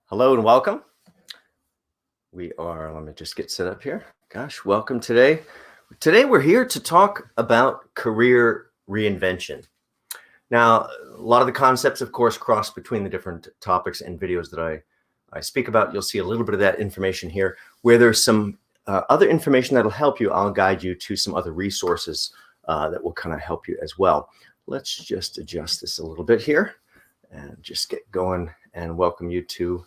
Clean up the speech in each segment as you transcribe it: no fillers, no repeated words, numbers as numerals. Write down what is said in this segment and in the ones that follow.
Hello and welcome. Let me just get set up here. Gosh, welcome today. Today we're here to talk about career reinvention. Now, a lot of the concepts, of course, cross between the different topics and videos that I speak about. You'll see a little bit of that information here. Where there's some other information that'll help you, I'll guide you to some other resources that will kind of help you as well. Let's just adjust this a little bit here and just get going and welcome you to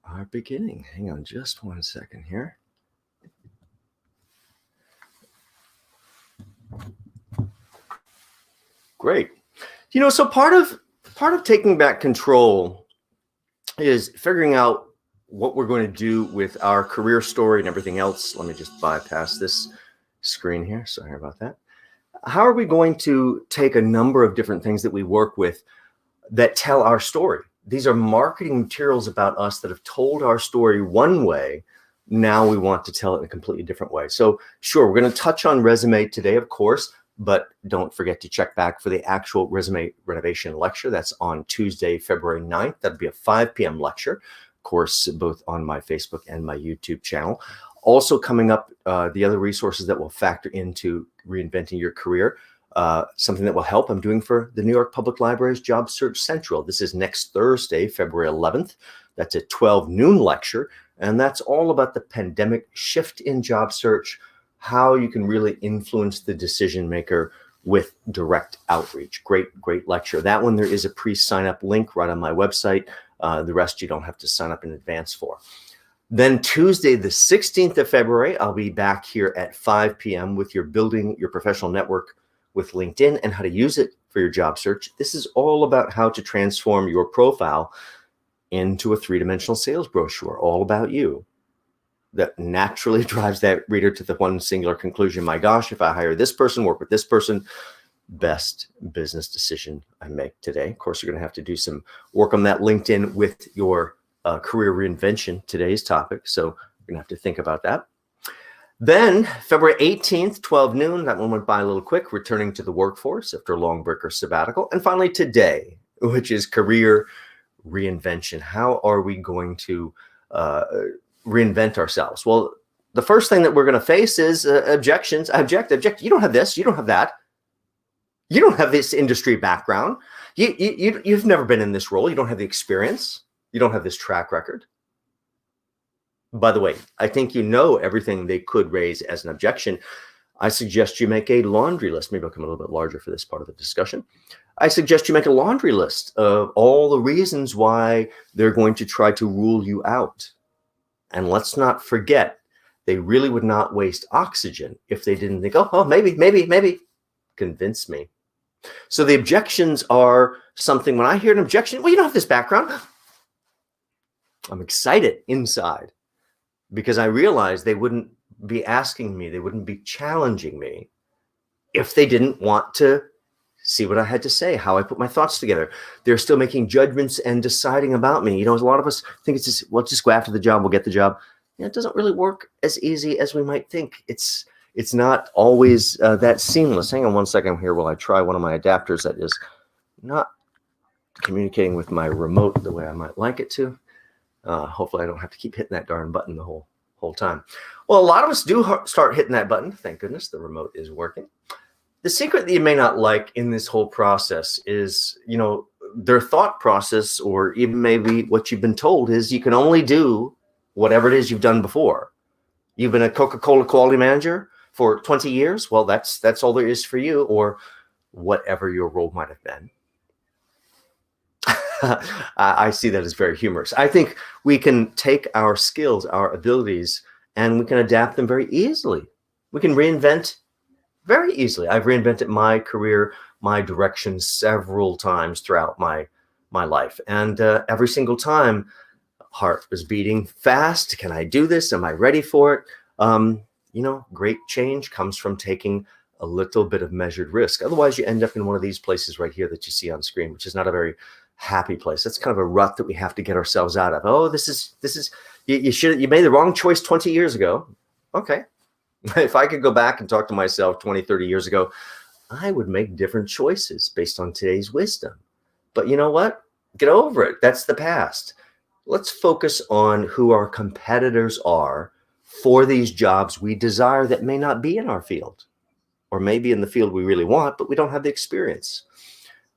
our beginning. Hang on just one second here. Great. So part of taking back control is figuring out what we're going to do with our career story and everything else. Let me just bypass this screen here. Sorry about that. How are we going to take a number of different things that we work with that tell our story? These are marketing materials about us that have told our story one way. Now we want to tell it in a completely different way. So sure, we're going to touch on resume today, of course, but don't forget to check back for the actual resume renovation lecture. That's on Tuesday, February 9th. That'll be a 5 p.m. lecture, of course, both on my Facebook and my YouTube channel. Also coming up, the other resources that will factor into reinventing your career. Something that will help I'm doing for the New York Public Library's Job Search Central. This is next Thursday, February 11th. That's a 12 noon lecture. And that's all about the pandemic shift in job search, how you can really influence the decision maker with direct outreach. Great lecture. That one, there is a pre-sign up link right on my website. The rest you don't have to sign up in advance for. Then Tuesday, the 16th of February, I'll be back here at 5 p.m. with your Building Your Professional Network with LinkedIn and how to use it for your job search. This is all about how to transform your profile into a three-dimensional sales brochure, all about you. That naturally drives that reader to the one singular conclusion. My gosh, if I hire this person, work with this person, best business decision I make today. Of course, you're going to have to do some work on that LinkedIn with your career reinvention, today's topic. So you're going to have to think about that. Then February 18th, 12 noon, that one went by a little quick, returning to the workforce after a long break or sabbatical. And finally today, which is career reinvention. How are we going to reinvent ourselves? Well, the first thing that we're going to face is objections. Object. You don't have this. You don't have that. You don't have this industry background. You've never been in this role. You don't have the experience. You don't have this track record. By the way, I think you know everything they could raise as an objection. I suggest you make a laundry list. Maybe I'll come a little bit larger for this part of the discussion. I suggest you make a laundry list of all the reasons why they're going to try to rule you out. And let's not forget, they really would not waste oxygen if they didn't think, oh, maybe, convince me. So the objections are something, when I hear an objection, well, you don't have this background. I'm excited inside, because I realized they wouldn't be asking me, they wouldn't be challenging me if they didn't want to see what I had to say, how I put my thoughts together. They're still making judgments and deciding about me. A lot of us think it's just, well, just go after the job, we'll get the job. It doesn't really work as easy as we might think. It's not always that seamless. Hang on one second here while I try one of my adapters that is not communicating with my remote the way I might like it to. Hopefully I don't have to keep hitting that darn button the whole time. Well, a lot of us do start hitting that button. Thank goodness the remote is working. The secret that you may not like in this whole process is, their thought process, or even maybe what you've been told is you can only do whatever it is you've done before. You've been a Coca-Cola quality manager for 20 years. Well, that's all there is for you, or whatever your role might have been. I see that as very humorous. I think we can take our skills, our abilities, and we can adapt them very easily. We can reinvent very easily. I've reinvented my career, my direction several times throughout my life. And every single time, heart was beating fast. Can I do this? Am I ready for it? Great change comes from taking a little bit of measured risk. Otherwise, you end up in one of these places right here that you see on screen, which is not a very happy place. That's kind of a rut that we have to get ourselves out of. Oh, this is you made the wrong choice 20 years ago. Okay. If I could go back and talk to myself 20, 30 years ago, I would make different choices based on today's wisdom. But you know what? Get over it. That's the past. let's focus on who our competitors are for these jobs we desire that may not be in our field, or maybe in the field we really want, but we don't have the experience.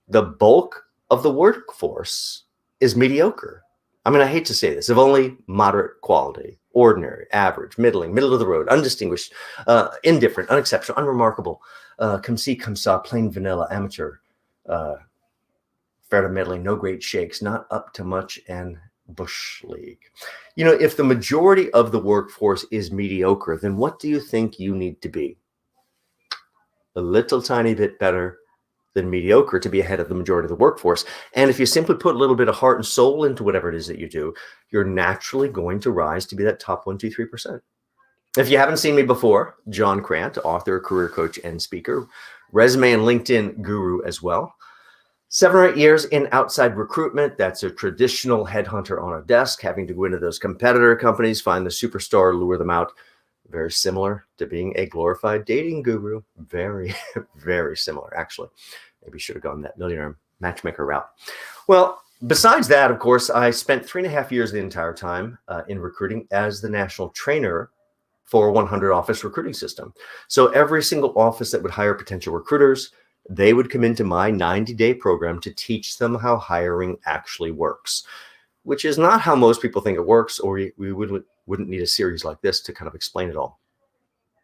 The bulk of the workforce is mediocre. I mean, I hate to say this, of only moderate quality, ordinary, average, middling, middle of the road, undistinguished, indifferent, unexceptional, unremarkable, come see, come saw, plain vanilla, amateur, fair to middling, no great shakes, not up to much, and bush league. You know, if the majority of the workforce is mediocre, then what do you think you need to be? A little tiny bit better than mediocre to be ahead of the majority of the workforce. And if you simply put a little bit of heart and soul into whatever it is that you do, you're naturally going to rise to be that top 1, 2, 3%. If you haven't seen me before, John Crant, author, career coach, and speaker, resume and LinkedIn guru as well. 7 or 8 years in outside recruitment. That's a traditional headhunter on a desk, having to go into those competitor companies, find the superstar, lure them out. Very similar to being a glorified dating guru. Very, very similar, actually. Maybe should have gone that millionaire matchmaker route. Well, besides that, of course, I spent 3.5 years the entire time in recruiting as the national trainer for a 100 office recruiting system. So every single office that would hire potential recruiters, they would come into my 90-day program to teach them how hiring actually works, which is not how most people think it works, or we wouldn't need a series like this to kind of explain it all.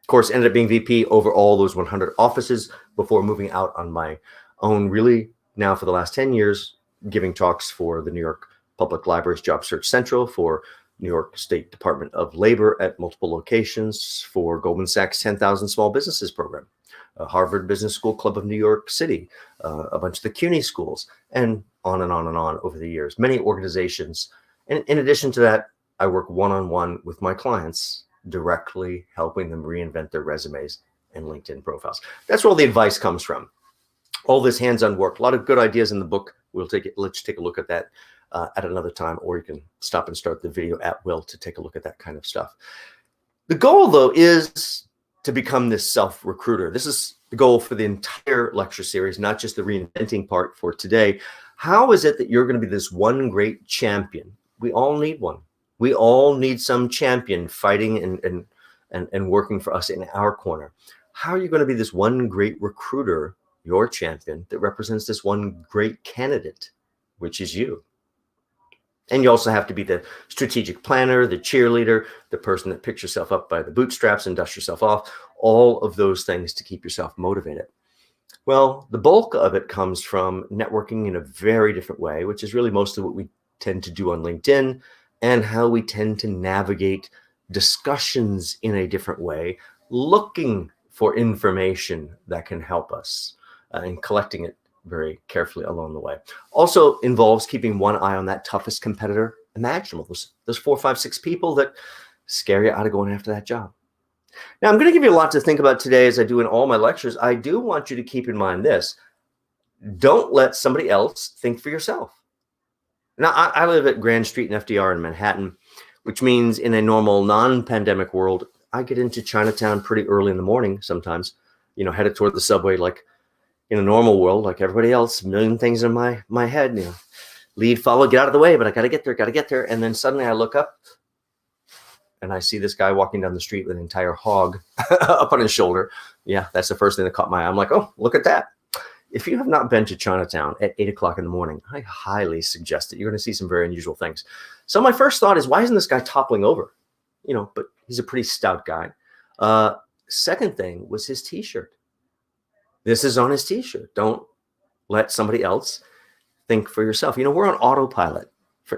Of course, ended up being VP over all those 100 offices before moving out on my own, really now for the last 10 years, giving talks for the New York Public Library's Job Search Central, for New York State Department of Labor at multiple locations, for Goldman Sachs 10,000 Small Businesses program, Harvard Business School Club of New York City, a bunch of the CUNY schools, and on and on and on over the years, many organizations. And in addition to that, I work one-on-one with my clients, directly helping them reinvent their resumes and LinkedIn profiles. That's where all the advice comes from. All this hands-on work, a lot of good ideas in the book. Let's take a look at that at another time, or you can stop and start the video at will to take a look at that kind of stuff. The goal, though, is to become this self-recruiter. This is the goal for the entire lecture series, not just the reinventing part for today. How is it that you're going to be this one great champion? We all need one. We all need some champion fighting and working for us in our corner. How are you going to be this one great recruiter, your champion, that represents this one great candidate, which is you? And you also have to be the strategic planner, the cheerleader, the person that picks yourself up by the bootstraps and dusts yourself off, all of those things to keep yourself motivated. Well, the bulk of it comes from networking in a very different way, which is really mostly what we tend to do on LinkedIn, and how we tend to navigate discussions in a different way, looking for information that can help us and collecting it very carefully along the way. Also involves keeping one eye on that toughest competitor imaginable, those 4, 5, 6 people that scare you out of going after that job. Now, I'm going to give you a lot to think about today, as I do in all my lectures. I do want you to keep in mind this: don't let somebody else think for yourself. Now, I live at Grand Street and FDR in Manhattan, which means in a normal non-pandemic world, I get into Chinatown pretty early in the morning sometimes, headed toward the subway, like in a normal world, like everybody else, a million things in my head, lead, follow, get out of the way, but I got to get there. And then suddenly I look up and I see this guy walking down the street with an entire hog up on his shoulder. Yeah, that's the first thing that caught my eye. I'm like, oh, look at that. If you have not been to Chinatown at 8 o'clock in the morning, I highly suggest it. You're going to see some very unusual things. So my first thought is, why isn't this guy toppling over? But he's a pretty stout guy. Second thing was his T-shirt. This is on his T-shirt. Don't let somebody else think for yourself. We're on autopilot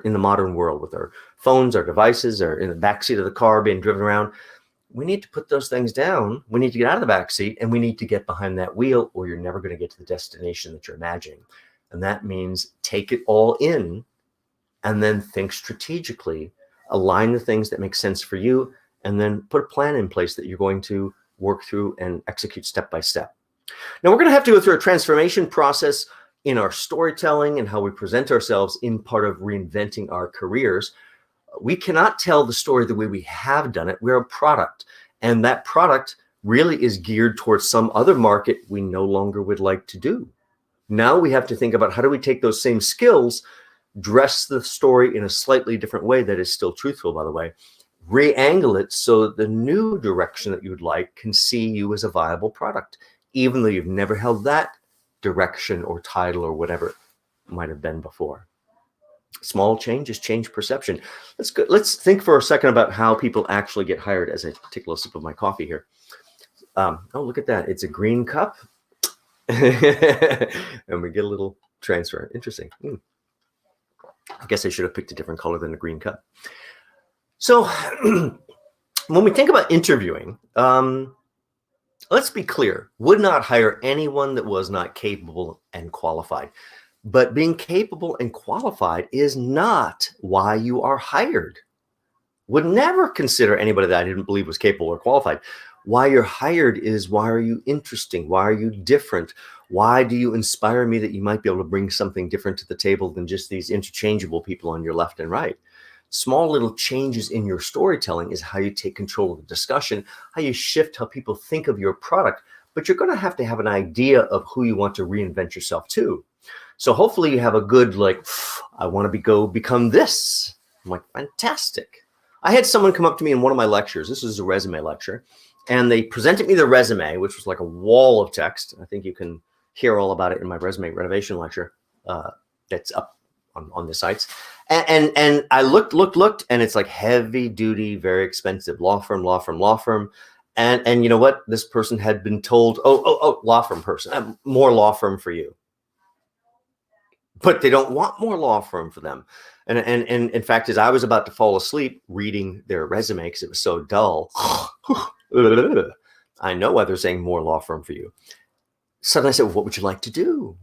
in the modern world with our phones, our devices, or in the backseat of the car being driven around. We need to put those things down. We need to get out of the back seat, and we need to get behind that wheel, or you're never going to get to the destination that you're imagining. And that means take it all in and then think strategically, align the things that make sense for you, and then put a plan in place that you're going to work through and execute step by step. Now, we're going to have to go through a transformation process in our storytelling and how we present ourselves in part of reinventing our careers. We cannot tell the story the way we have done it. We're a product, and that product really is geared towards some other market we no longer would like to do. Now we have to think about, how do we take those same skills dress the story in a slightly different way that is still truthful, by the way, re-angle it so that the new direction that you would like can see you as a viable product, even though you've never held that direction or title or whatever it might have been before. Small changes change perception. Let's think for a second about how people actually get hired as I take a little sip of my coffee here. Oh, look at that. It's a green cup. And we get a little transfer. Interesting. I guess I should have picked a different color than the green cup. So when we think about interviewing, let's be clear, would not hire anyone that was not capable and qualified. But being capable and qualified is not why you are hired. Would never consider anybody that I didn't believe was capable or qualified. Why you're hired is, why are you interesting? Why are you different? Why do you inspire me that you might be able to bring something different to the table than just these interchangeable people on your left and right? Small little changes in your storytelling is how you take control of the discussion, how you shift how people think of your product. But you're going to have an idea of who you want to reinvent yourself to. So hopefully you have a good, like, I want to go become this. I'm like, fantastic. I had someone come up to me in one of my lectures. This was a resume lecture. And they presented me the resume, which was like a wall of text. I think you can hear all about it in my resume renovation lecture that's up on the sites. And I looked, and it's like heavy duty, very expensive law firm. And you know what? This person had been told, oh, law firm person, more law firm for you. But they don't want more law firm for them. And in fact, as I was about to fall asleep reading their resume because it was so dull, I know why they're saying more law firm for you. Suddenly I said, well, what would you like to do?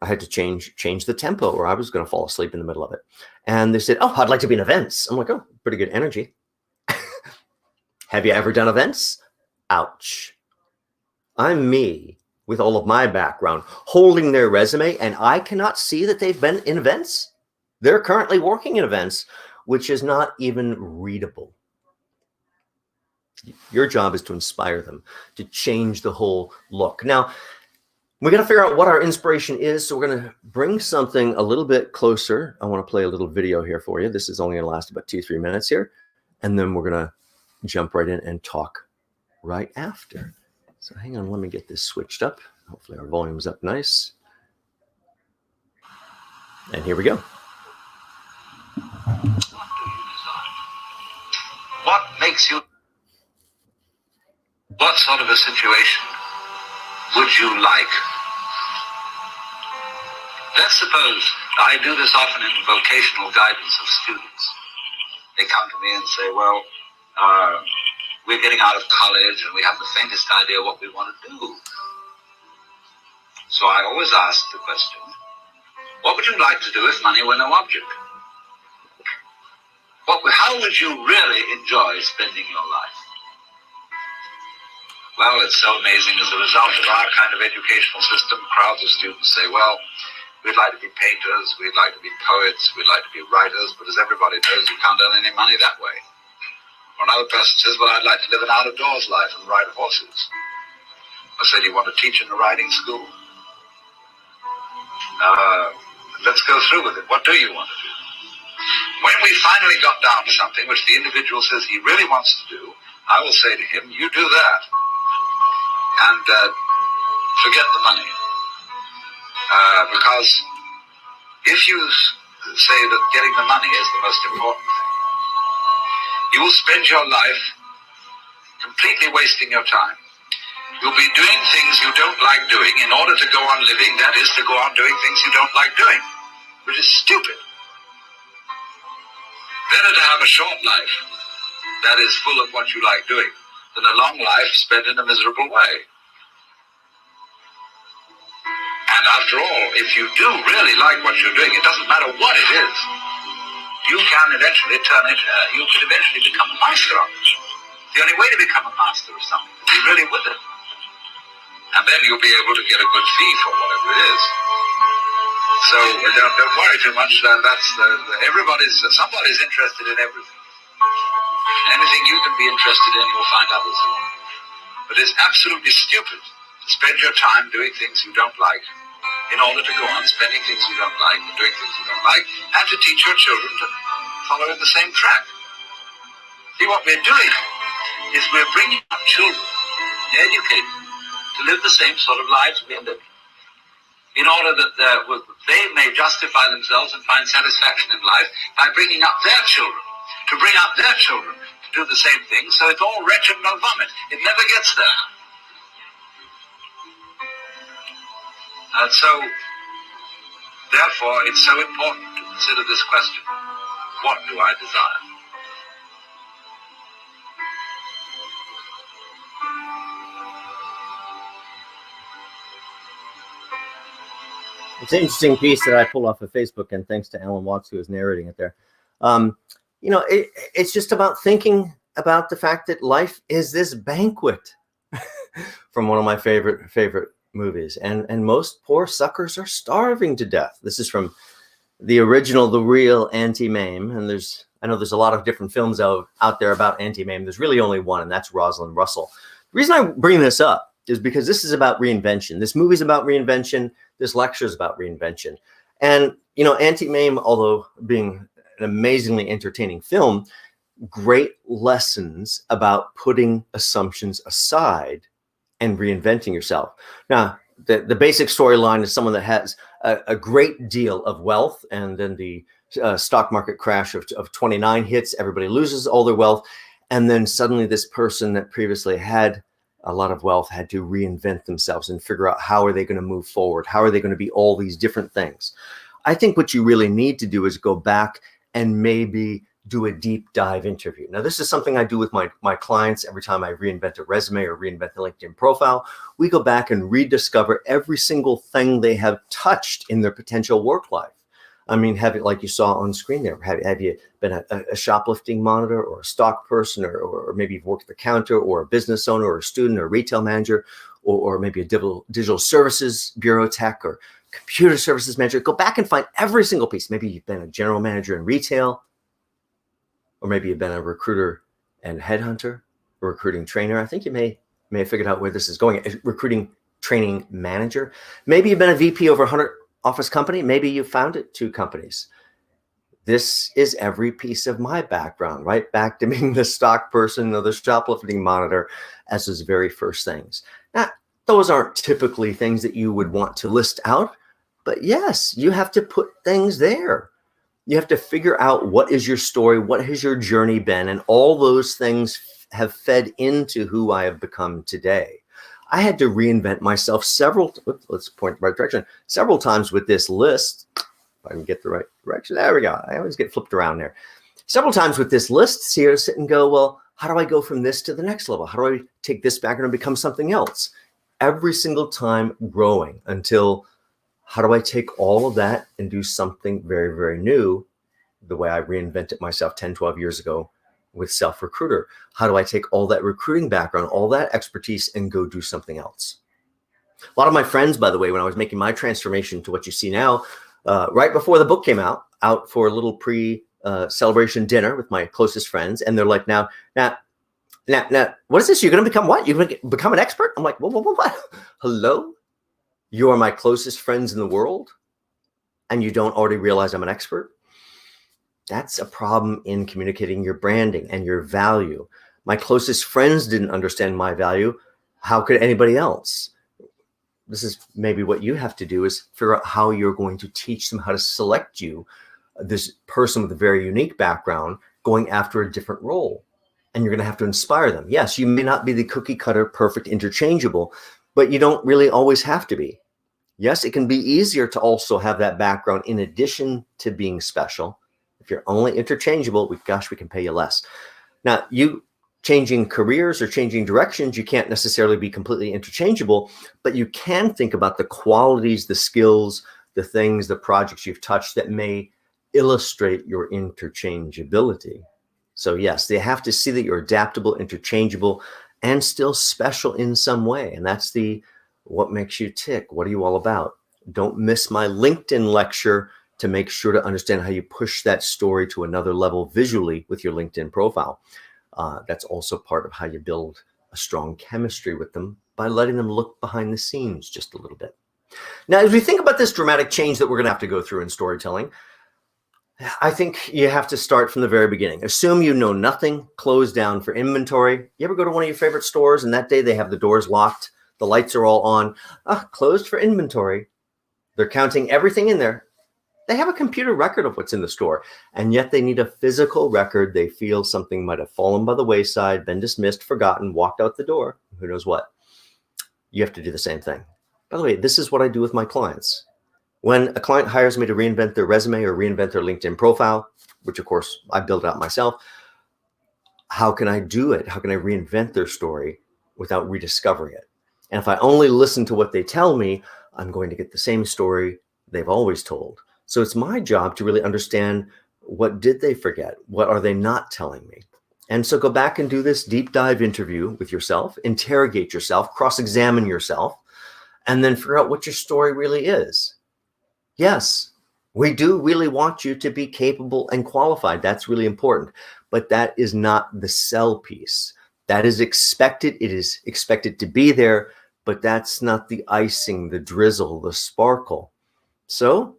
I had to change the tempo, or I was going to fall asleep in the middle of it. And they said, oh, I'd like to be in events. I'm like, oh, pretty good energy. Have you ever done events? Ouch. I'm me with all of my background holding their resume, and I cannot see that they've been in events. They're currently working in events, which is not even readable. Your job is to inspire them, to change the whole look. Now, we got to figure out what our inspiration is. So we're going to bring something a little bit closer. I want to play a little video here for you. This is only going to last about 2-3 minutes here. And then we're going to jump right in and talk right after. So hang on, let me get this switched up. Hopefully our volume's up nice. And here we go. What makes you? What sort of a situation would you like? Let's suppose I do this often in vocational guidance of students. They come to me and say, well, we're getting out of college and we have the faintest idea what we want to do. So I always ask the question, what would you like to do if money were no object? How would you really enjoy spending your life? Well, it's so amazing. As a result of our kind of educational system, crowds of students say, well, we'd like to be painters, we'd like to be poets, we'd like to be writers, but as everybody knows, you can't earn any money that way. Or another person says, well, I'd like to live an out-of-doors life and ride horses. I said, you want to teach in a riding school? Let's go through with it. What do you want to do? When we finally got down to something which the individual says he really wants to do, I will say to him, you do that. And forget the money. Because if you say that getting the money is the most important thing, you will spend your life completely wasting your time. You'll be doing things you don't like doing in order to go on living, that is, to go on doing things you don't like doing, which is stupid. Better to have a short life that is full of what you like doing than a long life spent in a miserable way. And after all, if you do really like what you're doing, it doesn't matter what it is, you can eventually you can eventually become a master of it. The only way to become a master of something is to be really with it. And then you'll be able to get a good fee for whatever it is. So don't worry too much. Somebody's interested in everything. Anything you can be interested in, you'll find others who are. But it's absolutely stupid to spend your time doing things you don't like in order to go on spending things you don't like and doing things you don't like, and to teach your children to follow in the same track. See, what we're doing is we're bringing up children, educating them to live the same sort of lives we live, in order that they may justify themselves and find satisfaction in life by bringing up their children, to bring up their children to do the same thing. So it's all wretched, no vomit. It never gets there. And so, therefore, it's so important to consider this question: what do I desire? It's an interesting piece that I pulled off of Facebook, and thanks to Alan Watts, who was narrating it there. It's just about thinking about the fact that life is this banquet from one of my favorite movies. And most poor suckers are starving to death. This is from the original, the real Auntie Mame. And I know there's a lot of different films out there about Auntie Mame. There's really only one, and that's Rosalind Russell. The reason I bring this up is because this is about reinvention. This movie's about reinvention. This lecture is about reinvention. And, Auntie Mame, although being an amazingly entertaining film, great lessons about putting assumptions aside and reinventing yourself. Now, the basic storyline is someone that has a great deal of wealth, and then the stock market crash of 29 hits, everybody loses all their wealth, and then suddenly this person that previously had a lot of wealth had to reinvent themselves and figure out how are they going to move forward, how are they going to be all these different things. I think what you really need to do is go back and maybe do a deep dive interview. Now, this is something I do with my clients every time I reinvent a resume or reinvent the LinkedIn profile. We go back and rediscover every single thing they have touched in their potential work life. I mean, like you saw on screen there, have you been a shoplifting monitor or a stock person, or maybe you've worked at the counter, or a business owner or a student or a retail manager, or maybe a digital services bureau tech or computer services manager. Go back and find every single piece. Maybe you've been a general manager in retail, or maybe you've been a recruiter and headhunter, a recruiting trainer. I think you may have figured out where this is going. A recruiting training manager. Maybe you've been a VP over 100 office company. Maybe you founded 2 companies. This is every piece of my background, right back to being the stock person or the shoplifting monitor as his very first things. Now, those aren't typically things that you would want to list out, but yes, you have to put things there. You have to figure out what is your story, what has your journey been, and all those things have fed into who I have become today. I had to reinvent myself several times with this list. If I can get the right direction. There we go. I always get flipped around there. Several times with this list here, sit and go, well, how do I go from this to the next level? How do I take this background and become something else? Every single time growing until, how do I take all of that and do something very, very new? The way I reinvented myself 10, 12 years ago with SelfRecruiter. How do I take all that recruiting background, all that expertise, and go do something else? A lot of my friends, by the way, when I was making my transformation to what you see now, right before the book came out for a little pre-celebration dinner with my closest friends, and they're like, now, what is this? You're going to become what? You're going to become an expert? I'm like, what? Hello? You are my closest friends in the world, and you don't already realize I'm an expert? That's a problem in communicating your branding and your value. My closest friends didn't understand my value. How could anybody else? This is maybe what you have to do, is figure out how you're going to teach them how to select you, this person with a very unique background, going after a different role. And you're going to have to inspire them. Yes, you may not be the cookie cutter, perfect, interchangeable, but you don't really always have to be. Yes, it can be easier to also have that background in addition to being special. If you're only interchangeable, we can pay you less. Now, you changing careers or changing directions, you can't necessarily be completely interchangeable, but you can think about the qualities, the skills, the things, the projects you've touched that may illustrate your interchangeability. So yes, they have to see that you're adaptable, interchangeable, and still special in some way. And that's what makes you tick. What are you all about? Don't miss my LinkedIn lecture to make sure to understand how you push that story to another level visually with your LinkedIn profile. That's also part of how you build a strong chemistry with them, by letting them look behind the scenes just a little bit. Now, as we think about this dramatic change that we're going to have to go through in storytelling, I think you have to start from the very beginning. Assume you know nothing, close down for inventory. You ever go to one of your favorite stores and that day they have the doors locked, the lights are all on, closed for inventory. They're counting everything in there. They have a computer record of what's in the store, and yet they need a physical record. They feel something might have fallen by the wayside, been dismissed, forgotten, walked out the door, who knows what. You have to do the same thing. By the way, this is what I do with my clients. When a client hires me to reinvent their resume or reinvent their LinkedIn profile, which of course I build out myself, how can I do it? How can I reinvent their story without rediscovering it? And if I only listen to what they tell me, I'm going to get the same story they've always told. So it's my job to really understand, what did they forget? What are they not telling me? And so go back and do this deep dive interview with yourself, interrogate yourself, cross-examine yourself, and then figure out what your story really is. Yes, we do really want you to be capable and qualified. That's really important. But that is not the sell piece. That is expected. It is expected to be there, but that's not the icing, the drizzle, the sparkle. So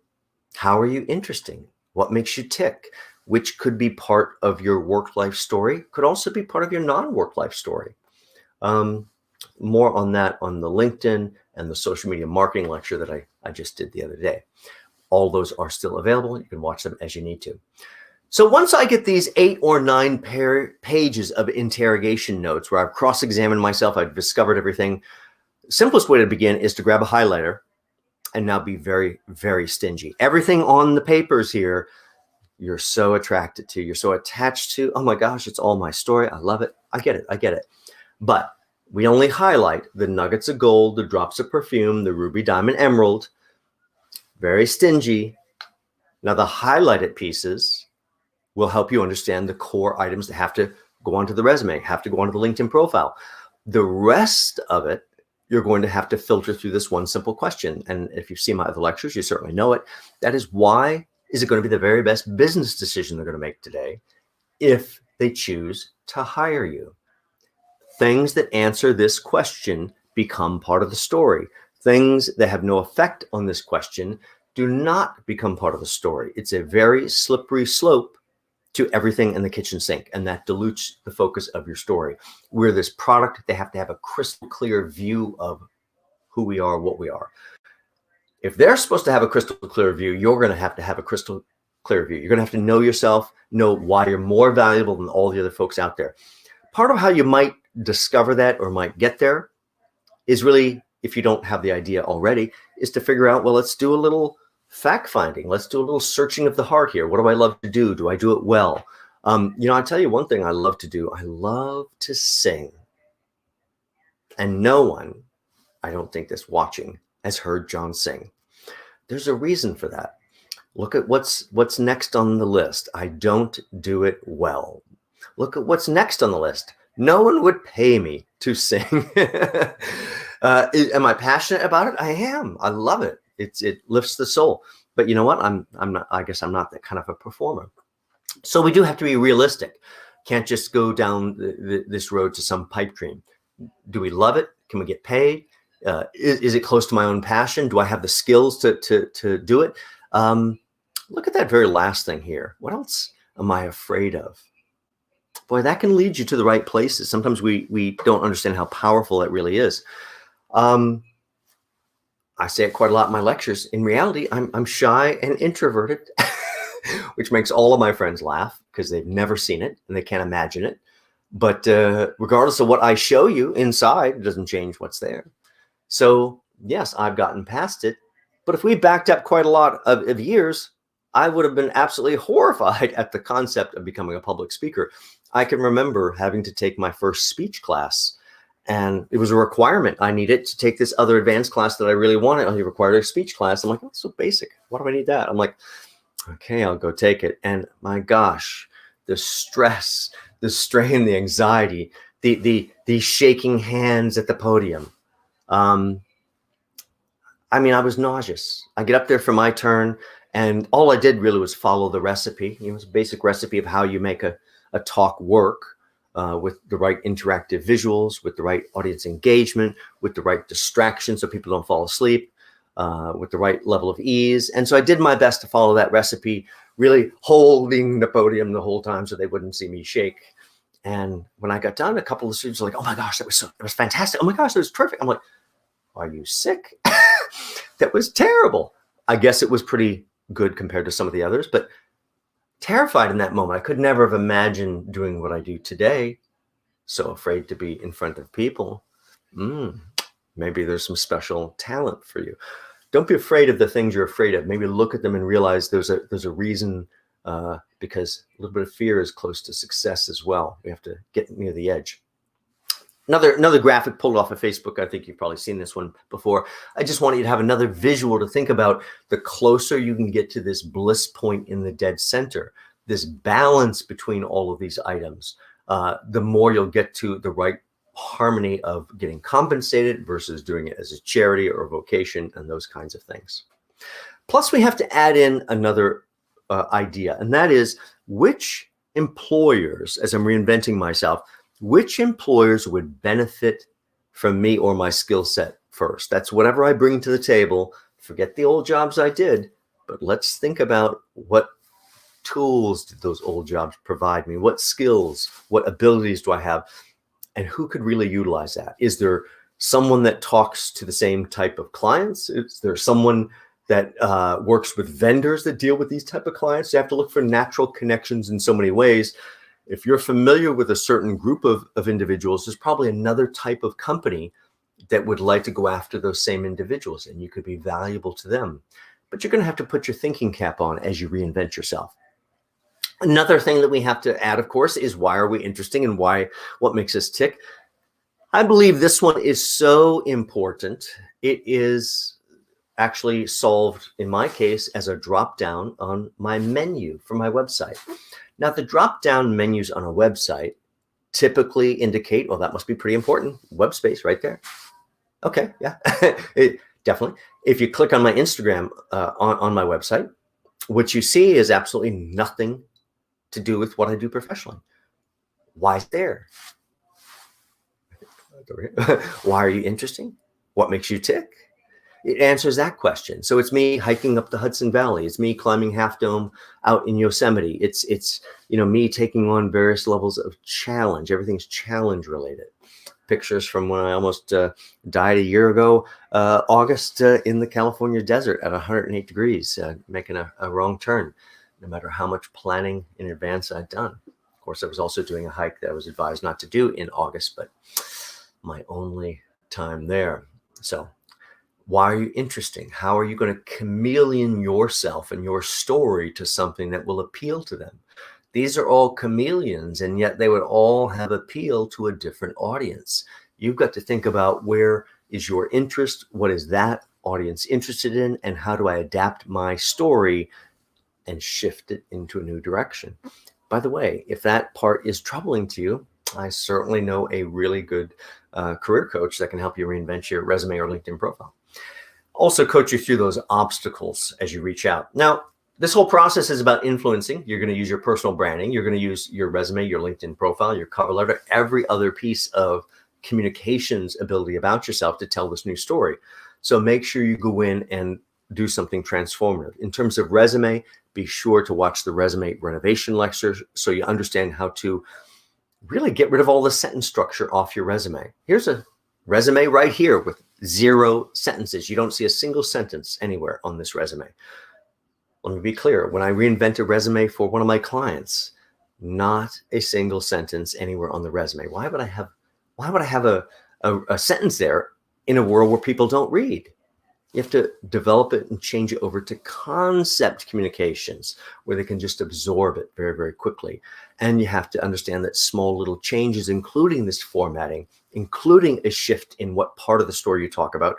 how are you interesting? What makes you tick? Which could be part of your work-life story, could also be part of your non-work life story. More on that on the LinkedIn and the social media marketing lecture that I just did the other day. All those are still available. You can watch them as you need to. So once I get these 8 or 9 pages of interrogation notes where I've cross-examined myself, I've discovered everything, the simplest way to begin is to grab a highlighter and now be very, very stingy. Everything on the papers here, you're so attracted to, you're so attached to. Oh my gosh, it's all my story. I love it. I get it. But we only highlight the nuggets of gold, the drops of perfume, the ruby, diamond, emerald. Very stingy. Now the highlighted pieces will help you understand the core items that have to go onto the resume, have to go onto the LinkedIn profile. The rest of it, you're going to have to filter through this one simple question. And if you've seen my other lectures, you certainly know it. That is, why is it going to be the very best business decision they're going to make today if they choose to hire you? Things that answer this question become part of the story. Things that have no effect on this question do not become part of the story. It's a very slippery slope to everything in the kitchen sink, and that dilutes the focus of your story. We're this product. They have to have a crystal clear view of who we are, what we are. If they're supposed to have a crystal clear view, you're going to have a crystal clear view. You're going to have to know yourself, know why you're more valuable than all the other folks out there. Part of how you might discover that or might get there is really, if you don't have the idea already, is to figure out, well, let's do a little fact finding. Let's do a little searching of the heart here. What do I love to do? Do I do it well? I'll tell you one thing I love to do. I love to sing. And no one, I don't think, that's watching has heard John sing. There's a reason for that. Look at what's next on the list. I don't do it well. Look at what's next on the list. No one would pay me to sing. Am I passionate about it? I am. I love it. It lifts the soul. But you know what? I'm not. I guess I'm not that kind of a performer. So we do have to be realistic. Can't just go down this road to some pipe dream. Do we love it? Can we get paid? Is it close to my own passion? Do I have the skills to do it? Look at that very last thing here. What else am I afraid of? Boy, that can lead you to the right places. Sometimes we don't understand how powerful it really is. I say it quite a lot in my lectures. In reality, I'm shy and introverted, which makes all of my friends laugh because they've never seen it and they can't imagine it. But regardless of what I show you inside, it doesn't change what's there. So yes, I've gotten past it. But if we backed up quite a lot of years, I would have been absolutely horrified at the concept of becoming a public speaker. I can remember having to take my first speech class, and it was a requirement. I needed to take this other advanced class that I really wanted. It required a speech class. I'm like, that's so basic. Why do I need that? I'm like, okay, I'll go take it. And my gosh, the stress, the strain, the anxiety, the shaking hands at the podium. I was nauseous. I get up there for my turn, and all I did really was follow the recipe. It was a basic recipe of how you make a talk work with the right interactive visuals, with the right audience engagement, with the right distraction so people don't fall asleep. with the right level of ease. And so I did my best to follow that recipe, really holding the podium the whole time so they wouldn't see me shake. And when I got done, a couple of students were like, "Oh my gosh, that was fantastic. Oh my gosh, that was terrific." I'm like, "Are you sick?" That was terrible. I guess it was pretty good compared to some of the others, but terrified in that moment. I could never have imagined doing what I do today. So afraid to be in front of people. Maybe there's some special talent for you. Don't be afraid of the things you're afraid of. Maybe look at them and realize there's a reason, because a little bit of fear is close to success as well. We have to get near the edge. Another graphic pulled off of Facebook. I think you've probably seen this one before. I just want you to have another visual to think about. The closer you can get to this bliss point in the dead center, this balance between all of these items, the more you'll get to the right harmony of getting compensated versus doing it as a charity or a vocation and those kinds of things. Plus, we have to add in another idea, and that is which employers, as I'm reinventing myself, which employers would benefit from me or my skill set first. That's whatever I bring to the table. Forget the old jobs I did, but let's think about what tools did those old jobs provide me? What skills, what abilities do I have? And who could really utilize that? Is there someone that talks to the same type of clients? Is there someone that works with vendors that deal with these type of clients? You have to look for natural connections in so many ways. If you're familiar with a certain group of individuals, there's probably another type of company that would like to go after those same individuals, and you could be valuable to them. But you're going to have to put your thinking cap on as you reinvent yourself. Another thing that we have to add, of course, is why are we interesting and what makes us tick? I believe this one is so important. It is actually solved, in my case, as a drop down on my menu for my website. Now, the drop down menus on a website typically indicate, well, that must be pretty important. Web space right there. Okay, yeah, definitely. If you click on my Instagram on my website, what you see is absolutely nothing to do with what I do professionally. Why is there? Why are you interesting? What makes you tick? It answers that question. So it's me hiking up the Hudson Valley. It's me climbing Half Dome out in Yosemite. It's me taking on various levels of challenge. Everything's challenge related. Pictures from when I almost died a year ago, August in the California desert at 108 degrees, making a wrong turn, no matter how much planning in advance I'd done. Of course, I was also doing a hike that I was advised not to do in August, but my only time there. So why are you interesting? How are you going to chameleon yourself and your story to something that will appeal to them? These are all chameleons, and yet they would all have appeal to a different audience. You've got to think about where is your interest, what is that audience interested in, and how do I adapt my story and shift it into a new direction. By the way, if that part is troubling to you, I certainly know a really good career coach that can help you reinvent your resume or LinkedIn profile. Also coach you through those obstacles as you reach out. Now, this whole process is about influencing. You're going to use your personal branding. You're going to use your resume, your LinkedIn profile, your cover letter, every other piece of communications ability about yourself to tell this new story. So make sure you go in and do something transformative. In terms of resume, be sure to watch the resume renovation lecture so you understand how to really get rid of all the sentence structure off your resume. Here's a resume right here with 0 sentences. You don't see a single sentence anywhere on this resume. Let me be clear. When I reinvent a resume for one of my clients, not a single sentence anywhere on the resume. Why would I have a sentence there in a world where people don't read? You have to develop it and change it over to concept communications where they can just absorb it very, very quickly. And you have to understand that small little changes, including this formatting, including a shift in what part of the story you talk about,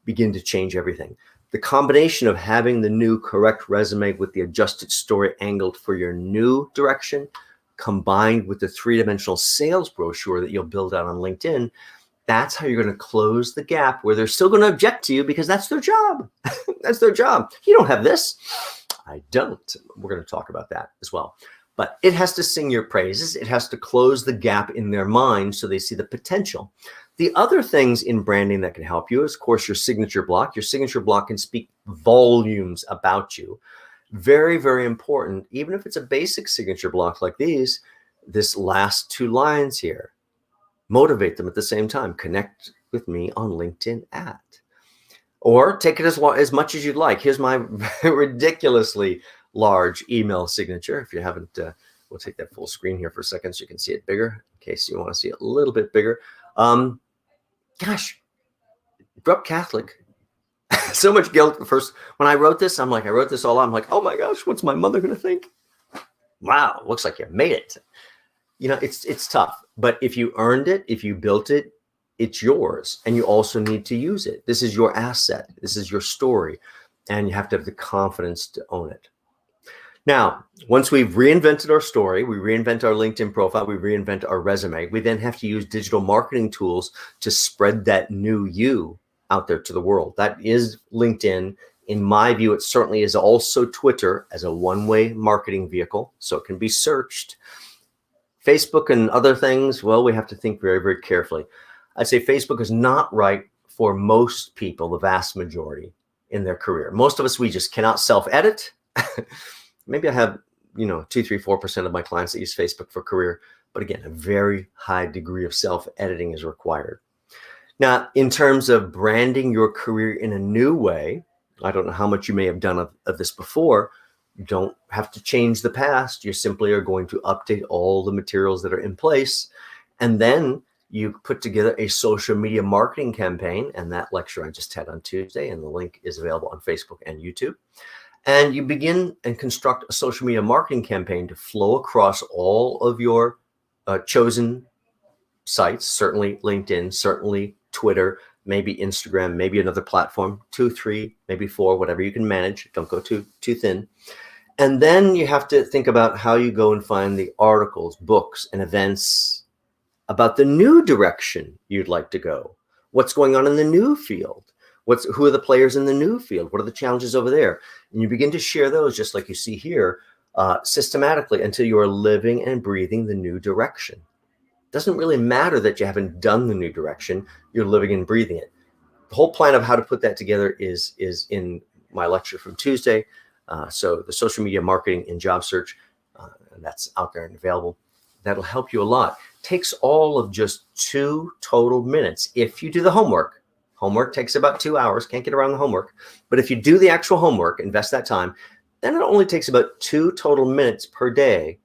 begin to change everything. The combination of having the new correct resume with the adjusted story angled for your new direction, combined with the 3-dimensional sales brochure that you'll build out on LinkedIn, that's how you're going to close the gap where they're still going to object to you because that's their job. That's their job. You don't have this. I don't. We're going to talk about that as well. But it has to sing your praises. It has to close the gap in their mind so they see the potential. The other things in branding that can help you is, of course, your signature block. Your signature block can speak volumes about you. Very, very important. Even if it's a basic signature block like these, this last 2 lines here, motivate them at the same time. Connect with me on LinkedIn at. Or take it as much as you'd like. Here's my ridiculously large email signature. If you haven't, we'll take that full screen here for a second so you can see it bigger, in case you want to see it a little bit bigger. Gosh, grew up Catholic. So much guilt. First, when I wrote this, I wrote this all out. I'm like, oh my gosh, what's my mother going to think? Wow, looks like you made it. It's tough. But if you earned it, if you built it, it's yours. And you also need to use it. This is your asset. This is your story. And you have to have the confidence to own it. Now, once we've reinvented our story, we reinvent our LinkedIn profile, we reinvent our resume, we then have to use digital marketing tools to spread that new you out there to the world. That is LinkedIn. In my view, it certainly is also Twitter as a one-way marketing vehicle, so it can be searched. Facebook and other things, well, we have to think very, very carefully. I'd say Facebook is not right for most people, the vast majority in their career. Most of us, we just cannot self-edit. Maybe I have, 2, 3, 4% of my clients that use Facebook for career. But again, a very high degree of self-editing is required. Now, in terms of branding your career in a new way, I don't know how much you may have done of this before. You don't have to change the past. You simply are going to update all the materials that are in place. And then you put together a social media marketing campaign. And that lecture I just had on Tuesday, and the link is available on Facebook and YouTube. And you begin and construct a social media marketing campaign to flow across all of your chosen sites, certainly LinkedIn, certainly Twitter, maybe Instagram, maybe another platform, 2, 3, maybe 4, whatever you can manage. Don't go too thin. And then you have to think about how you go and find the articles, books, and events about the new direction you'd like to go. What's going on in the new field? Who are the players in the new field? What are the challenges over there? And you begin to share those, just like you see here, systematically until you are living and breathing the new direction. It doesn't really matter that you haven't done the new direction. You're living and breathing it. The whole plan of how to put that together is in my lecture from Tuesday. So the social media marketing and job search, and that's out there and available. That'll help you a lot. Takes all of just 2 total minutes if you do the homework. Homework takes about 2 hours. Can't get around the homework. But if you do the actual homework, invest that time, then it only takes about 2 total minutes per day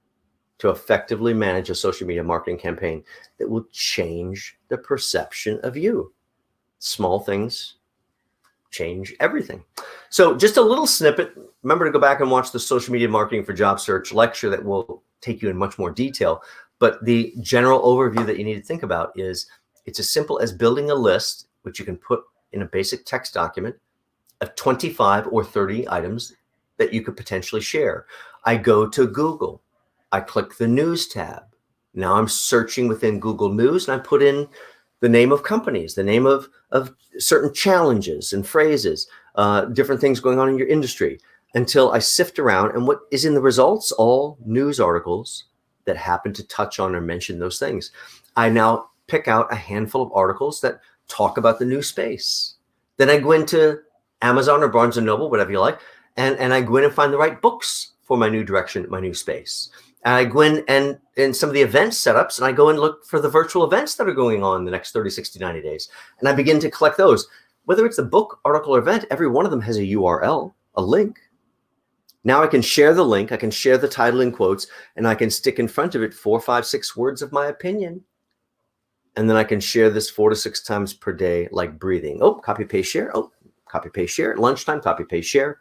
to effectively manage a social media marketing campaign that will change the perception of you. Small things change everything. So just a little snippet. Remember to go back and watch the social media marketing for job search lecture that will take you in much more detail. But the general overview that you need to think about is it's as simple as building a list, which you can put in a basic text document, of 25 or 30 items that you could potentially share. I go to Google. I click the news tab. Now I'm searching within Google News, and I put in the name of companies, the name of certain challenges and phrases, different things going on in your industry, until I sift around. And what is in the results? All news articles that happen to touch on or mention those things. I now pick out a handful of articles that talk about the new space. Then I go into Amazon or Barnes & Noble, whatever you like, and I go in and find the right books for my new direction, my new space. And I go in and in some of the event setups, and I go and look for the virtual events that are going on the next 30, 60, 90 days. And I begin to collect those. Whether it's a book, article, or event, every one of them has a URL, a link. Now I can share the link, I can share the title in quotes, and I can stick in front of it 4, 5, 6 words of my opinion. And then I can share this 4 to 6 times per day, like breathing. Oh, copy, paste, share. Oh, copy, paste, share. At lunchtime, copy, paste, share.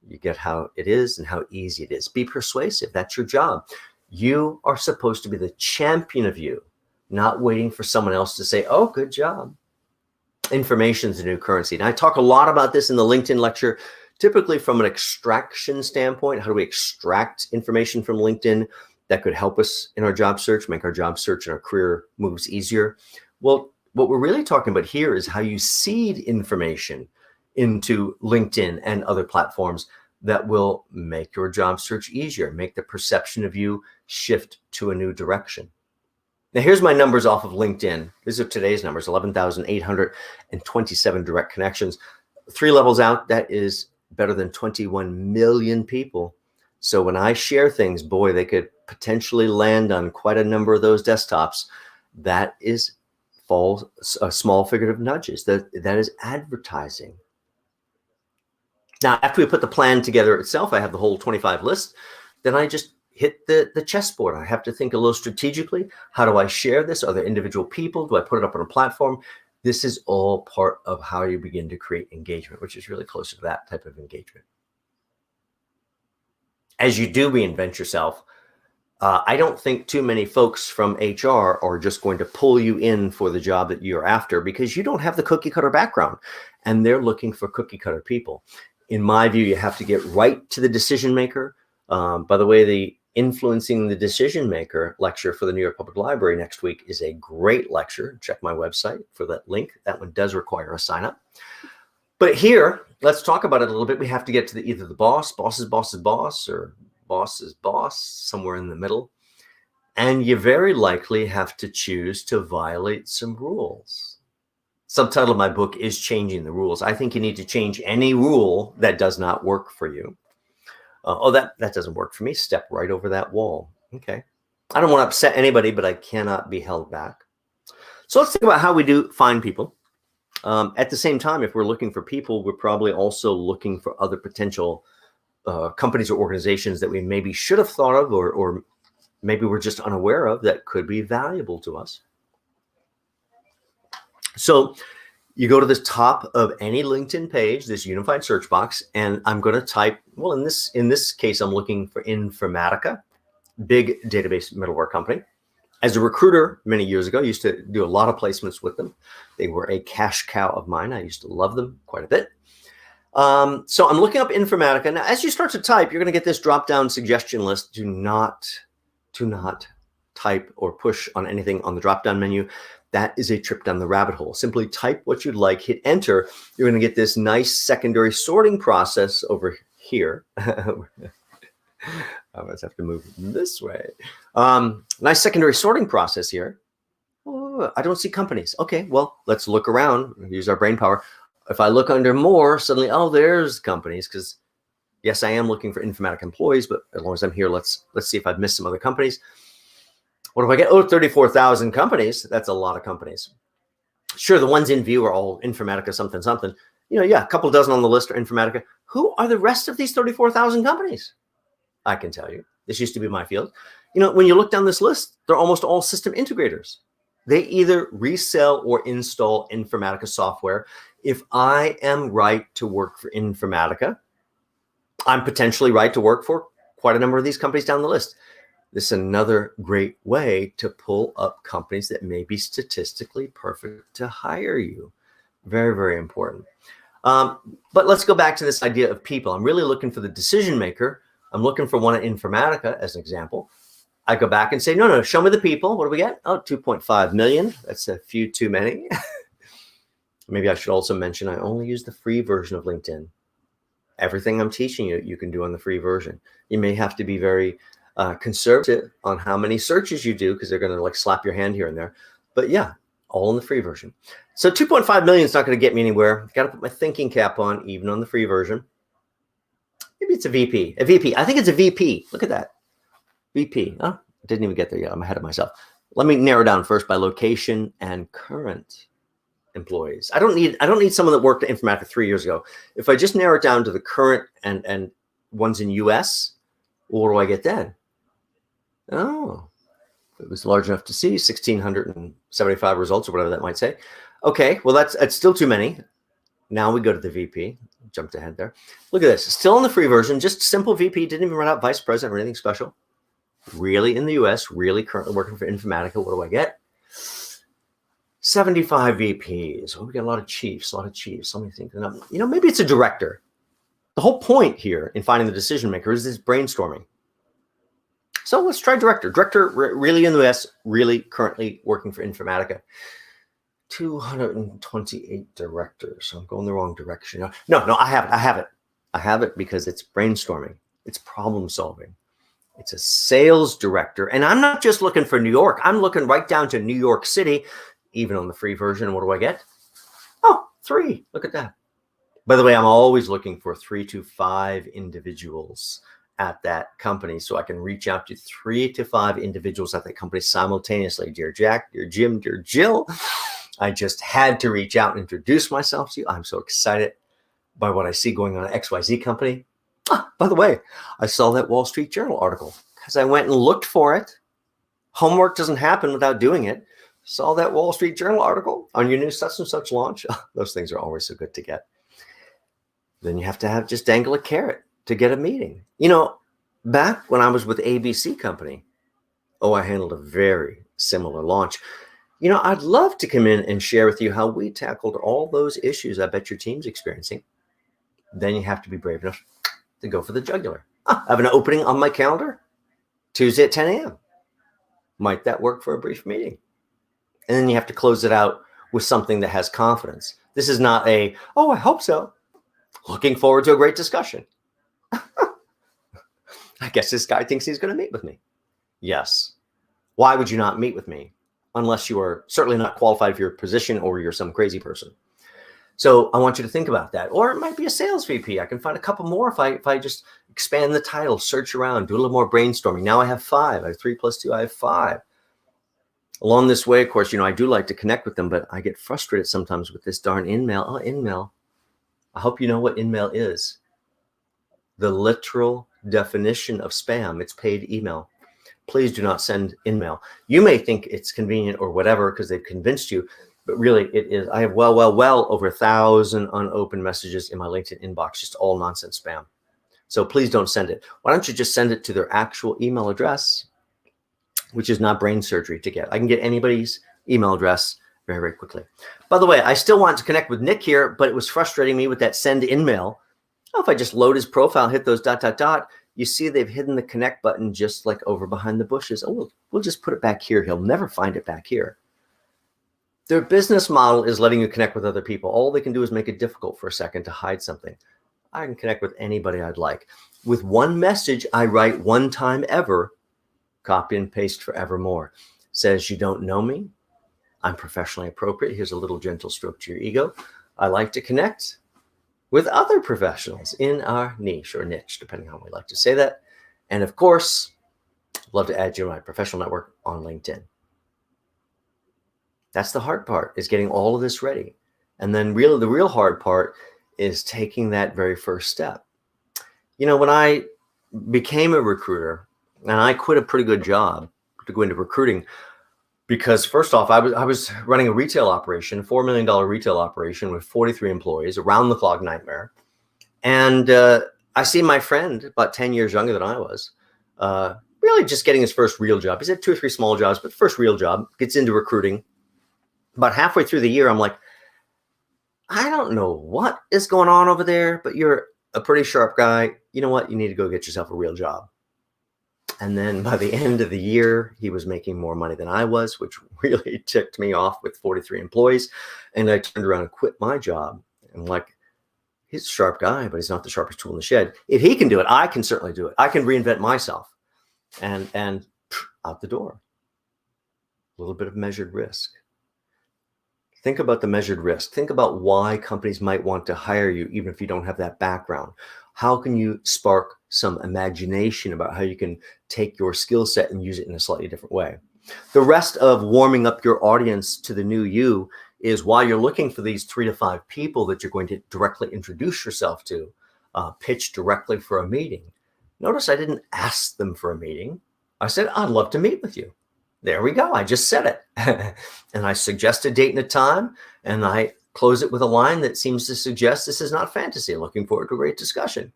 You get how it is and how easy it is. Be persuasive. That's your job. You are supposed to be the champion of you, not waiting for someone else to say, oh, good job. Information is the new currency. And I talk a lot about this in the LinkedIn lecture, typically from an extraction standpoint. How do we extract information from LinkedIn that could help us in our job search, make our job search and our career moves easier? Well, what we're really talking about here is how you seed information into LinkedIn and other platforms that will make your job search easier, make the perception of you shift to a new direction. Now, here's my numbers off of LinkedIn. These are today's numbers, 11,827 direct connections. 3 levels out, that is better than 21 million people. So when I share things, boy, they could potentially land on quite a number of those desktops. That is small figurative nudges. That is advertising. Now, after we put the plan together itself, I have the whole 25 list. Then I just hit the chessboard. I have to think a little strategically. How do I share this? Are there individual people? Do I put it up on a platform? This is all part of how you begin to create engagement, which is really closer to that type of engagement. As you do reinvent yourself, I don't think too many folks from HR are just going to pull you in for the job that you're after because you don't have the cookie cutter background and they're looking for cookie cutter people. In my view, you have to get right to the decision maker. By the way, the Influencing the Decision Maker lecture for the New York Public Library next week is a great lecture. Check my website for that link. That one does require a sign up. But here, let's talk about it a little bit. We have to get to either the boss's boss's boss, or boss's boss, somewhere in the middle. And you very likely have to choose to violate some rules. Subtitle of my book is Changing the Rules. I think you need to change any rule that does not work for you. That doesn't work for me. Step right over that wall. Okay. I don't want to upset anybody, but I cannot be held back. So let's think about how we do find people. At the same time, if we're looking for people, we're probably also looking for other potential companies or organizations that we maybe should have thought of, or maybe we're just unaware of that could be valuable to us. So you go to the top of any LinkedIn page, this unified search box, and I'm going to type, well, in this case, I'm looking for Informatica, big database middleware company. As a recruiter many years ago, I used to do a lot of placements with them. They were a cash cow of mine. I used to love them quite a bit. So I'm looking up Informatica. Now, as you start to type, you're going to get this drop-down suggestion list. Do not type or push on anything on the drop-down menu. That is a trip down the rabbit hole. Simply type what you'd like, hit enter. You're going to get this nice secondary sorting process over here. I must have to move this way. Nice secondary sorting process here. Oh, I don't see companies. Okay, well, let's look around, use our brain power. If I look under more, suddenly, oh, there's companies, because yes, I am looking for Informatica employees, but as long as I'm here, let's see if I've missed some other companies. What do I get? Oh, 34,000 companies. That's a lot of companies. Sure, the ones in view are all Informatica something, something. Yeah, a couple dozen on the list are Informatica. Who are the rest of these 34,000 companies? I can tell you. This used to be my field. When you look down this list, they're almost all system integrators. They either resell or install Informatica software. If I am right to work for Informatica, I'm potentially right to work for quite a number of these companies down the list. This is another great way to pull up companies that may be statistically perfect to hire you. Very, very important. But let's go back to this idea of people. I'm really looking for the decision maker. I'm looking for one at Informatica as an example. I go back and say, no, show me the people. What do we get? Oh, 2.5 million. That's a few too many. Maybe I should also mention I only use the free version of LinkedIn. Everything I'm teaching you, you can do on the free version. You may have to be very conservative on how many searches you do, because they're going to slap your hand here and there. But yeah, all in the free version. So 2.5 million is not going to get me anywhere. Got to put my thinking cap on, even on the free version. Maybe it's a VP. A VP. I think it's a VP. Look at that. VP. Oh, I didn't even get there yet. I'm ahead of myself. Let me narrow down first by location and current employees. I don't need someone that worked at Informatica 3 years ago. If I just narrow it down to the current and ones in US, what do I get then? Oh, it was large enough to see 1,675 results or whatever that might say. Okay, well, that's still too many. Now we go to the VP. Jumped ahead there. Look at this. Still in the free version, just simple VP. Didn't even run out vice president or anything special. Really in the US, really currently working for Informatica. What do I get? 75 VPs. Well, we got a lot of chiefs. Let me think. Maybe it's a director. The whole point here in finding the decision maker is this brainstorming. So let's try director. Director really in the US, really currently working for Informatica. 228 directors. So I'm going the wrong direction. No, I have it. I have it because it's brainstorming. It's problem solving. It's a sales director. And I'm not just looking for New York. I'm looking right down to New York City, even on the free version. What do I get? Oh, 3. Look at that. By the way, I'm always looking for 3 to 5 individuals at that company, so I can reach out to 3 to 5 individuals at that company simultaneously. Dear Jack, dear Jim, dear Jill, I just had to reach out and introduce myself to you. I'm so excited by what I see going on at XYZ company. By the way, I saw that Wall Street Journal article because I went and looked for it. Homework doesn't happen without doing it. Saw that Wall Street Journal article on your new such and such launch. Those things are always so good to get. Then you have to just dangle a carrot to get a meeting. Back when I was with ABC Company, I handled a very similar launch. I'd love to come in and share with you how we tackled all those issues I bet your team's experiencing. Then you have to be brave enough to go for the jugular. I have an opening on my calendar, Tuesday at 10 a.m. Might that work for a brief meeting? And then you have to close it out with something that has confidence. This is not I hope so. Looking forward to a great discussion. I guess this guy thinks he's going to meet with me. Yes. Why would you not meet with me? Unless you are certainly not qualified for your position or you're some crazy person. So I want you to think about that. Or it might be a sales VP. I can find a couple more if I just expand the title, search around, do a little more brainstorming. Now I have 5. I have 3 plus 2. I have 5. Along this way, of course, I do like to connect with them, but I get frustrated sometimes with this darn InMail. InMail. I hope you know what InMail is. The literal definition of spam. It's paid email. Please do not send InMail. You may think it's convenient or whatever because they've convinced you, but really it is. I have well over 1,000 unopened messages in my LinkedIn inbox, just all nonsense spam. So please don't send it. Why don't you just send it to their actual email address, which is not brain surgery to get. I can get anybody's email address very, very quickly. By the way, I still want to connect with Nick here, but it was frustrating me with that send InMail. If I just load his profile, hit those ... you see they've hidden the connect button just like over behind the bushes. We'll just put it back here. He'll never find it back here. Their business model is letting you connect with other people. All they can do is make it difficult for a second to hide something. I can connect with anybody I'd like. With one message I write one time ever, copy and paste forevermore. Says you don't know me. I'm professionally appropriate. Here's a little gentle stroke to your ego. I like to connect with other professionals in our niche or niche, depending on how we like to say that. And of course, love to add you to my professional network on LinkedIn. That's the hard part, is getting all of this ready. And then the real hard part is taking that very first step. When I became a recruiter, and I quit a pretty good job to go into recruiting, because first off, I was running a retail operation, $4 million retail operation with 43 employees, around the clock nightmare. And I see my friend, about 10 years younger than I was, really just getting his first real job. He's had 2 or 3 small jobs, but first real job, gets into recruiting. About halfway through the year, I'm like, I don't know what is going on over there, but you're a pretty sharp guy. You know what? You need to go get yourself a real job. And then by the end of the year, he was making more money than I was, which really ticked me off with 43 employees. And I turned around and quit my job. I'm like, he's a sharp guy, but he's not the sharpest tool in the shed. If he can do it, I can certainly do it. I can reinvent myself. And out the door. A little bit of measured risk. Think about the measured risk. Think about why companies might want to hire you, even if you don't have that background. How can you spark some imagination about how you can take your skill set and use it in a slightly different way? The rest of warming up your audience to the new you is while you're looking for these 3 to 5 people that you're going to directly introduce yourself to, pitch directly for a meeting. Notice I didn't ask them for a meeting. I said, I'd love to meet with you. There we go. I just said it. And I suggest a date and a time, and I close it with a line that seems to suggest this is not fantasy. Looking forward to a great discussion.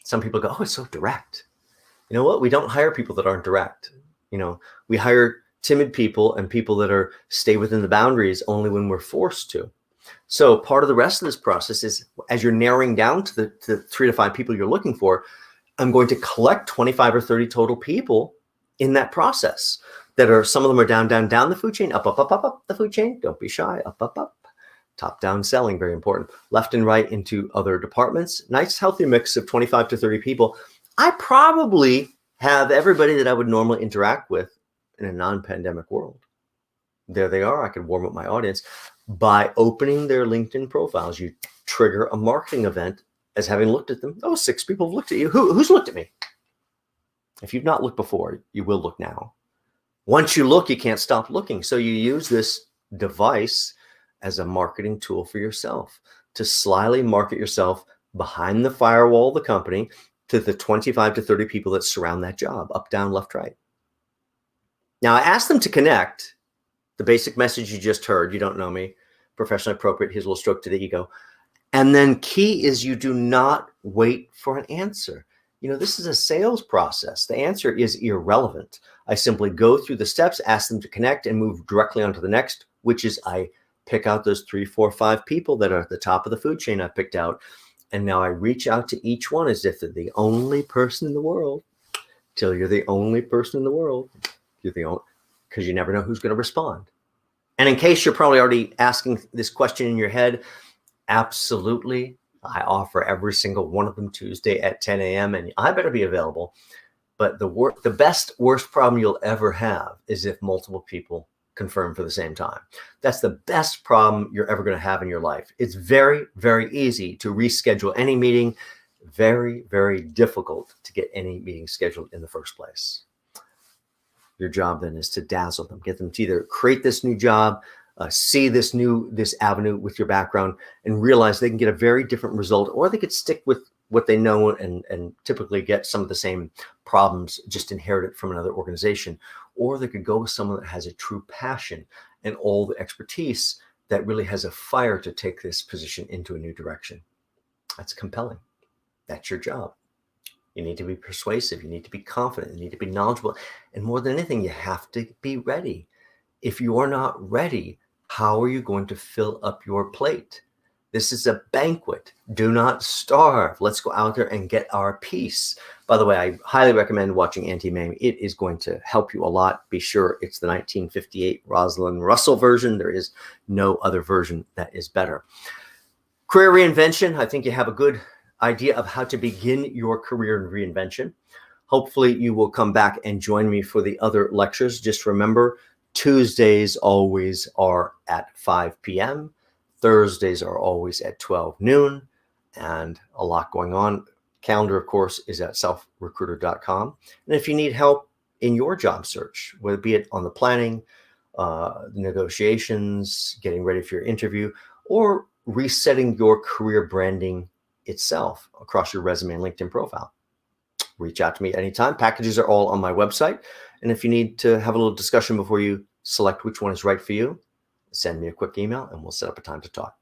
Some people go, it's so direct. You know what? We don't hire people that aren't direct. We hire timid people and people that stay within the boundaries only when we're forced to. So part of the rest of this process is, as you're narrowing down to the 3 to 5 people you're looking for, I'm going to collect 25 or 30 total people in that process that are, some of them are down the food chain, up the food chain. Don't be shy, up. Top down selling, very important. Left and right into other departments. Nice healthy mix of 25 to 30 people. I probably have everybody that I would normally interact with in a non-pandemic world. There they are. I could warm up my audience by opening their LinkedIn profiles. You trigger a marketing event as having looked at them. Oh, 6 people have looked at you. Who's looked at me? If you've not looked before, you will look now. Once you look, you can't stop looking. So you use this device as a marketing tool for yourself to slyly market yourself behind the firewall of the company to the 25 to 30 people that surround that job, up, down, left, right. Now, I asked them to connect. The basic message you just heard: you don't know me, professionally appropriate, here's a little stroke to the ego. And then key is you do not wait for an answer. This is a sales process. The answer is irrelevant. I simply go through the steps, ask them to connect, and move directly on to the next, which is I pick out those 3, 4, 5 people that are at the top of the food chain I picked out. And now I reach out to each one as if they're the only person in the world. Till you're the only person in the world. You're the only, because you never know who's going to respond. And in case you're probably already asking this question in your head, absolutely. I offer every single one of them Tuesday at 10 a.m. and I better be available. But the worst problem you'll ever have is if multiple people confirm for the same time. That's the best problem you're ever going to have in your life. It's very, very easy to reschedule any meeting. Very, very difficult to get any meeting scheduled in the first place. Your job then is to dazzle them, get them to either create this new job, see this avenue with your background, and realize they can get a very different result, or they could stick with what they know and typically get some of the same problems just inherited from another organization, or they could go with someone that has a true passion and all the expertise that really has a fire to take this position into a new direction. That's compelling. That's your job. You need to be persuasive. You need to be confident. You need to be knowledgeable. And more than anything, you have to be ready. If you are not ready, how are you going to fill up your plate? This is a banquet. Do not starve. Let's go out there and get our piece. By the way, I highly recommend watching Anti-Mame. It is going to help you a lot. Be sure it's the 1958 Rosalind Russell version. There is no other version that is better. Career reinvention. I think you have a good idea of how to begin your career in reinvention. Hopefully you will come back and join me for the other lectures. Just remember, Tuesdays always are at 5 p.m. Thursdays are always at 12 noon, and a lot going on. Calendar, of course, is at SelfRecruiter.com. And if you need help in your job search, whether be it on the planning, the negotiations, getting ready for your interview, or resetting your career branding itself across your resume and LinkedIn profile, reach out to me anytime. Packages are all on my website. And if you need to have a little discussion before you select which one is right for you, send me a quick email and we'll set up a time to talk.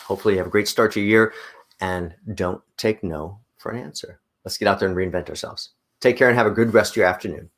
Hopefully you have a great start to your year, and don't take no for an answer. Let's get out there and reinvent ourselves. Take care and have a good rest of your afternoon.